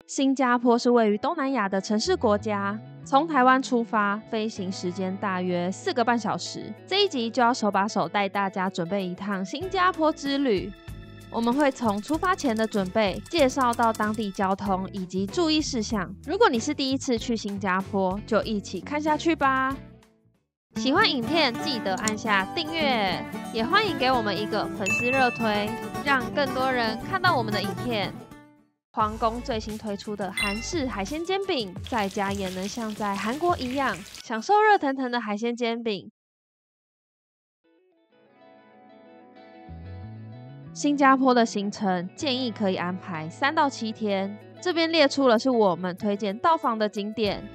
新加坡是位于东南亚的城市国家，从台湾出发，飞行时间大约4个半小时。这一集就要手把手带大家准备一趟新加坡之旅。我们会从出发前的准备介绍到当地交通以及注意事项。如果你是第一次去新加坡，就一起看下去吧。喜欢影片记得按下订阅，也欢迎给我们一个粉丝热推，让更多人看到我们的影片。皇宫最新推出的韩式海鲜煎饼，在家也能像在韩国一样享受热腾腾的海鲜煎饼。新加坡的行程建议可以安排3到7天，这边列出了是我们推荐到访的景点，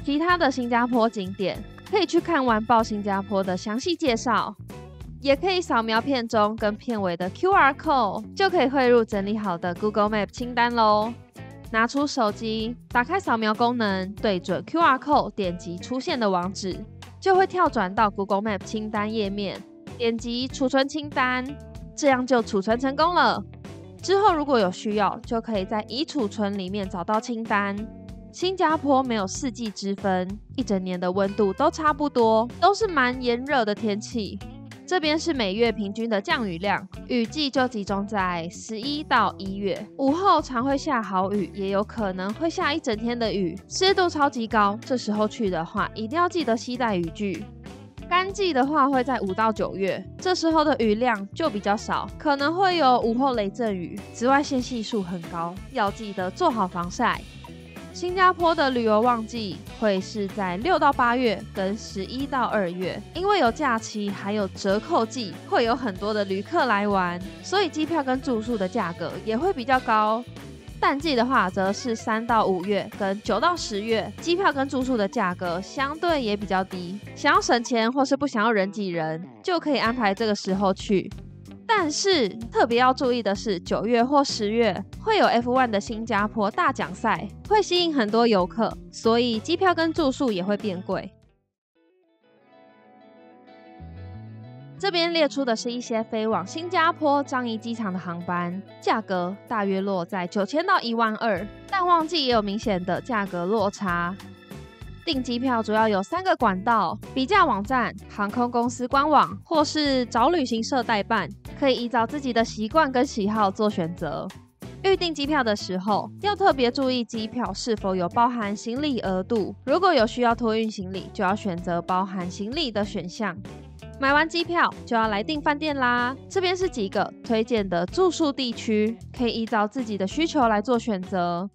其他的新加坡景点可以去看完报新加坡的详细介绍。也可以扫描片中跟片尾的 QR code， 就可以汇入整理好的 Google Map 清单咯。拿出手机，打开扫描功能，对准 QR code， 点击出现的网址，就会跳转到 Google Map 清单页面，点击储存清单，这样就储存成功了。之后如果有需要，就可以在已储存里面找到清单。新加坡没有4季之分，一整年的温度都差不多，都是蛮炎热的天气。这边是每月平均的降雨量，雨季就集中在11到1月，午后常会下好雨，也有可能会下一整天的雨，湿度超级高，这时候去的话一定要记得携带雨具。干季的话会在5到9月，这时候的雨量就比较少，可能会有午后雷阵雨，紫外线系数很高，要记得做好防晒。新加坡的旅游旺季会是在6到8月跟11到2月，因为有假期还有折扣季，会有很多的旅客来玩，所以机票跟住宿的价格也会比较高。淡季的话则是3到5月跟9到10月，机票跟住宿的价格相对也比较低，想要省钱或是不想要人挤人，就可以安排这个时候去。但是特别要注意的是，9月或10月会有 F1 的新加坡大奖赛，会吸引很多游客，所以机票跟住宿也会变贵。这边列出的是一些飞往新加坡樟宜机场的航班，价格大约落在9000到12000，淡旺季也有明显的价格落差。订机票主要有3个管道：比价网站、航空公司官网，或是找旅行社代办，可以依照自己的习惯跟喜好做选择。预订机票的时候，要特别注意机票是否有包含行李额度，如果有需要托运行李，就要选择包含行李的选项。买完机票就要来订饭店啦，这边是几个推荐的住宿地区，可以依照自己的需求来做选择。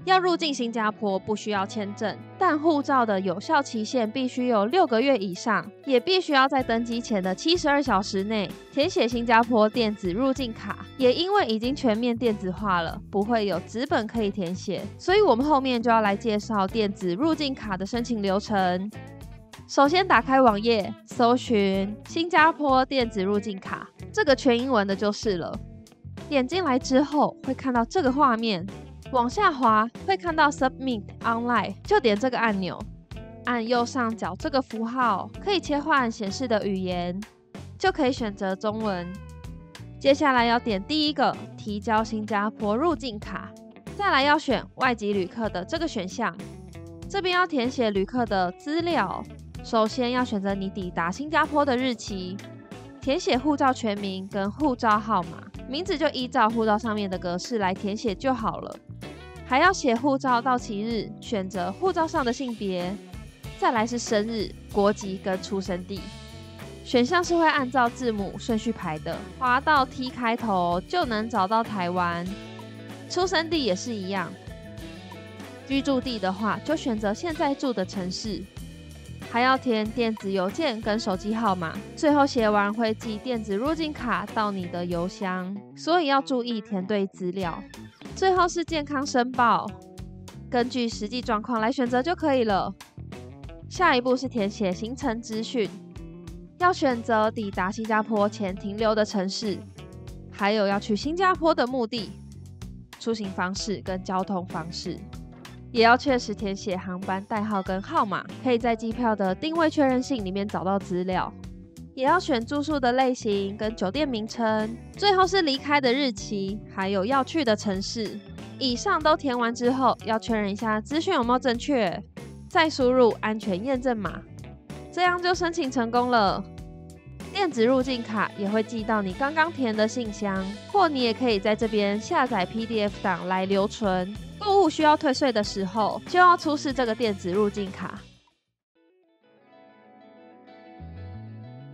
要入境新加坡不需要签证，但护照的有效期限必须有6个月以上，也必须要在登机前的72小时内填写新加坡电子入境卡。也因为已经全面电子化了，不会有纸本可以填写，所以我们后面就要来介绍电子入境卡的申请流程。首先打开网页，搜寻新加坡电子入境卡，这个全英文的就是了。点进来之后会看到这个画面，往下滑会看到 Submit Online， 就点这个按钮，按右上角这个符号可以切换显示的语言，就可以选择中文。接下来要点第一个提交新加坡入境卡，再来要选外籍旅客的这个选项，这边要填写旅客的资料。首先要选择你抵达新加坡的日期，填写护照全名跟护照号码，名字就依照护照上面的格式来填写就好了。还要写护照到期日，选择护照上的性别，再来是生日、国籍跟出生地。选项是会按照字母顺序排的，滑到 T 开头就能找到台湾。出生地也是一样，居住地的话就选择现在住的城市。还要填电子邮件跟手机号码，最后写完会寄电子入境卡到你的邮箱，所以要注意填对资料。最后是健康申报，根据实际状况来选择就可以了。下一步是填写行程资讯，要选择抵达新加坡前停留的城市，还有要去新加坡的目的、出行方式跟交通方式。也要确实填写航班代号跟号码，可以在机票的定位确认信里面找到资料。也要选住宿的类型跟酒店名称，最后是离开的日期，还有要去的城市。以上都填完之后，要确认一下资讯有没有正确，再输入安全验证码，这样就申请成功了。电子入境卡也会寄到你刚刚填的信箱，或你也可以在这边下载 PDF 档来留存。购物需要退税的时候，就要出示这个电子入境卡。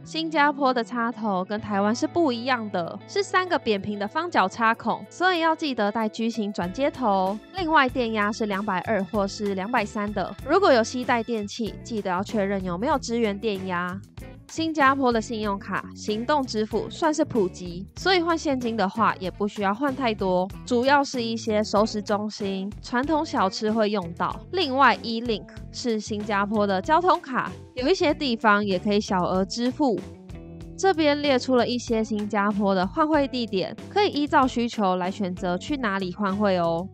新加坡的插头跟台湾是不一样的，是3个扁平的方角插孔，所以要记得带矩形转接头。另外电压是220或是230的，如果有携带电器，记得要确认有没有支援电压。新加坡的信用卡行动支付算是普及，所以换现金的话也不需要换太多，主要是一些熟食中心、传统小吃会用到。另外 E-Link 是新加坡的交通卡，有一些地方也可以小额支付。这边列出了一些新加坡的换汇地点，可以依照需求来选择去哪里换汇哦。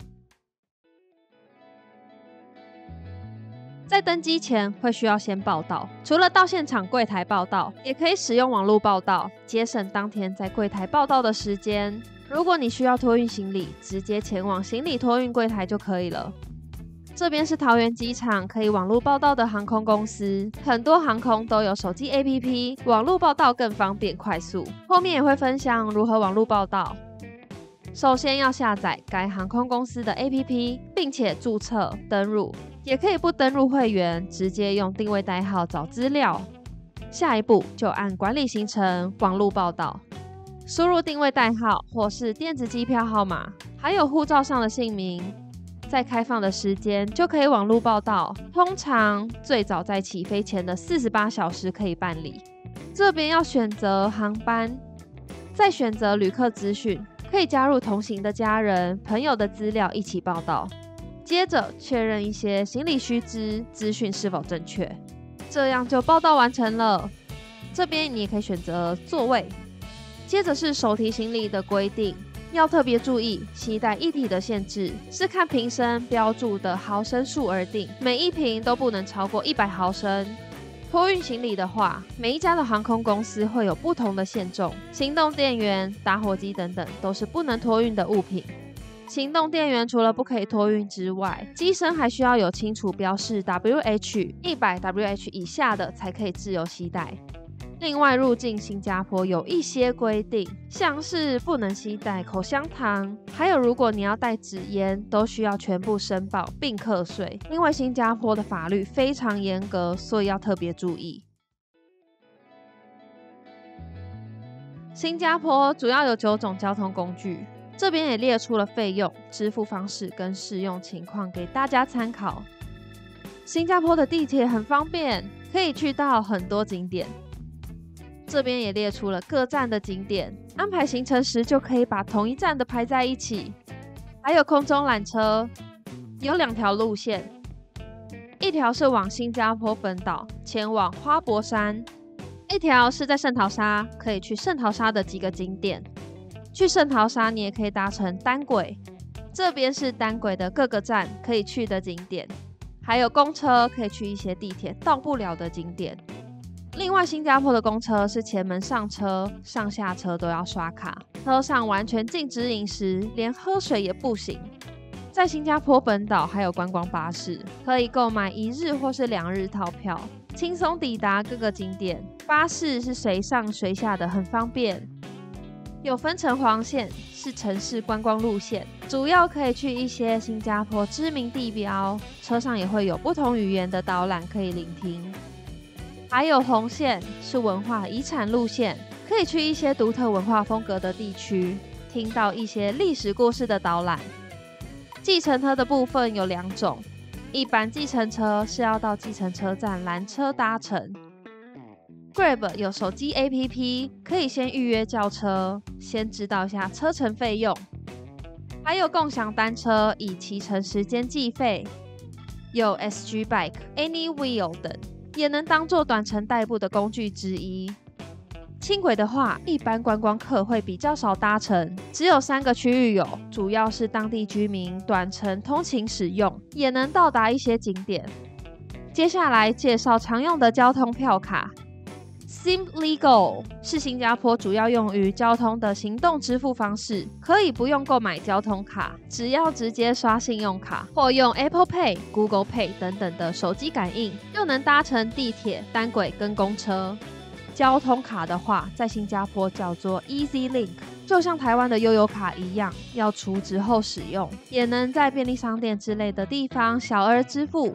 在登机前会需要先报到，除了到现场柜台报到，也可以使用网络报到，节省当天在柜台报到的时间。如果你需要托运行李，直接前往行李托运柜台就可以了。这边是桃园机场可以网络报到的航空公司，很多航空都有手机 APP， 网络报到更方便快速。后面也会分享如何网络报到。首先要下载该航空公司的 APP， 并且注册登入，也可以不登入会员，直接用定位代号找资料。下一步就按管理行程网络报到，输入定位代号或是电子机票号码，还有护照上的姓名。在开放的时间就可以网络报到，通常最早在起飞前的48小时可以办理。这边要选择航班，再选择旅客资讯，可以加入同行的家人、朋友的资料一起报到。接着确认一些行李须知资讯是否正确，这样就报到完成了。这边你也可以选择座位。接着是手提行李的规定，要特别注意携带液体的限制，是看瓶身标注的毫升数而定，每一瓶都不能超过100毫升。托运行李的话，每一家的航空公司会有不同的限重，行动电源、打火机等等都是不能托运的物品。行动电源除了不可以托运之外，机身还需要有清楚标示 WH，100 WH 以下的才可以自由携带。另外，入境新加坡有一些规定，像是不能携带口香糖，还有如果你要带纸烟，都需要全部申报并课税。因为新加坡的法律非常严格，所以要特别注意。新加坡主要有9种交通工具，这边也列出了费用、支付方式跟适用情况给大家参考。新加坡的地铁很方便，可以去到很多景点。这边也列出了各站的景点，安排行程时就可以把同一站的排在一起。还有空中缆车，有2条路线，一条是往新加坡本岛前往花博山，一条是在圣淘沙，可以去圣淘沙的几个景点。去圣淘沙你也可以搭乘单轨，这边是单轨的各个站可以去的景点，还有公车可以去一些地铁到不了的景点。另外，新加坡的公车是前门上车，上下车都要刷卡，车上完全禁止饮食，连喝水也不行。在新加坡本岛还有观光巴士，可以购买1日或是2日套票，轻松抵达各个景点。巴士是随上随下的，很方便。有分成黄线，是城市观光路线，主要可以去一些新加坡知名地标，车上也会有不同语言的导览可以聆听。还有红线，是文化遗产路线，可以去一些独特文化风格的地区，听到一些历史故事的导览。计程车的部分有2种，一般计程车是要到计程车站拦车搭乘。Grab 有手机 APP， 可以先预约叫车，先知道一下车程费用。还有共享单车，以骑乘时间计费。有 SG Bike、Anywheel 等，也能当作短程代步的工具之一。轻轨的话，一般观光客会比较少搭乘，只有3个区域有，主要是当地居民短程通勤使用，也能到达一些景点。接下来介绍常用的交通票卡。Simply Go 是新加坡主要用于交通的行动支付方式，可以不用购买交通卡，只要直接刷信用卡或用 Apple Pay、Google Pay 等等的手机感应，就能搭乘地铁、单轨跟公车。交通卡的话，在新加坡叫做 EZ-Link， 就像台湾的悠游卡一样，要储值后使用，也能在便利商店之类的地方小额支付。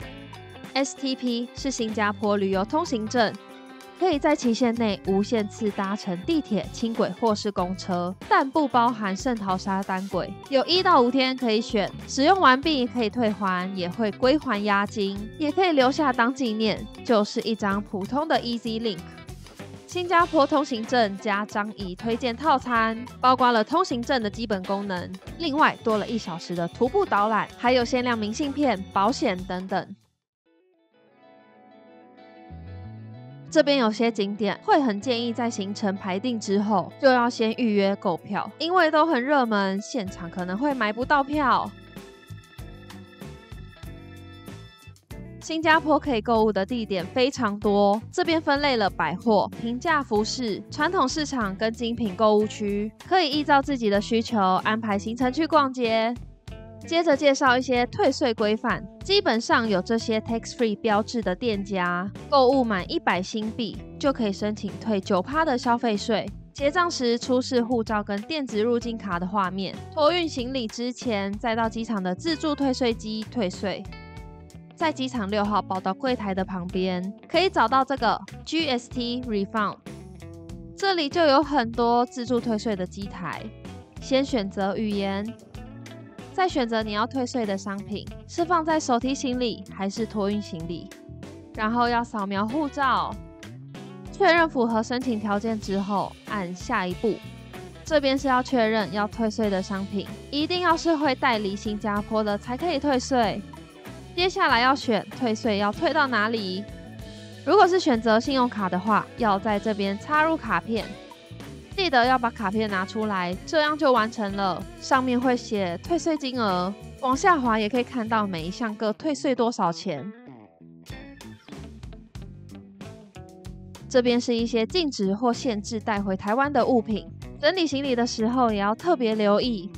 STP 是新加坡旅游通行证，可以在期限内无限次搭乘地铁、轻轨或是公车，但不包含圣淘沙单轨。有1到5天可以选，使用完毕可以退还，也会归还押金，也可以留下当纪念，就是一张普通的 EZ-Link。新加坡通行证加张仪推荐套餐，包括了通行证的基本功能，另外多了1小时的徒步导览，还有限量明信片、保险等等。这边有些景点会很建议在行程排定之后就要先预约购票，因为都很热门，现场可能会买不到票。新加坡可以购物的地点非常多，这边分类了百货、平价服饰、传统市场跟精品购物区，可以依照自己的需求安排行程去逛街。接着介绍一些退税规范，基本上有这些 tax free 标志的店家，购物满100新币就可以申请退 9% 的消费税。结账时出示护照跟电子入境卡的画面，托运行李之前再到机场的自助退税机退税。在机场6号报到柜台的旁边，可以找到这个 GST Refund， 这里就有很多自助退税的机台。先选择语言，再选择你要退税的商品是放在手提行李还是托运行李，然后要扫描护照，确认符合申请条件之后，按下一步。这边是要确认要退税的商品一定要是会带离新加坡的才可以退税。接下来要选退税要退到哪里，如果是选择信用卡的话，要在这边插入卡片，记得要把卡片拿出来，这样就完成了。上面会写退税金额，往下滑也可以看到每一项各退税多少钱。这边是一些禁止或限制带回台湾的物品，整理行李的时候也要特别留意。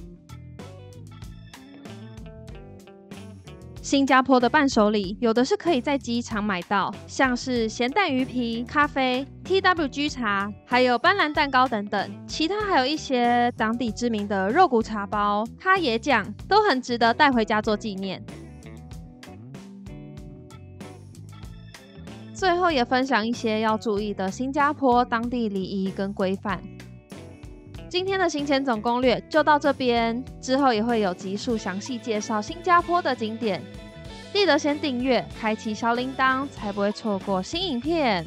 新加坡的伴手礼有的是可以在机场买到，像是咸蛋鱼皮、咖啡、TWG 茶，还有斑斓蛋糕等等。其他还有一些当地知名的肉骨茶包、咖椰酱，都很值得带回家做纪念。最后也分享一些要注意的新加坡当地礼仪跟规范。今天的行前总攻略就到这边，之后也会有集数详细介绍新加坡的景点，记得先订阅，开启小铃铛，才不会错过新影片。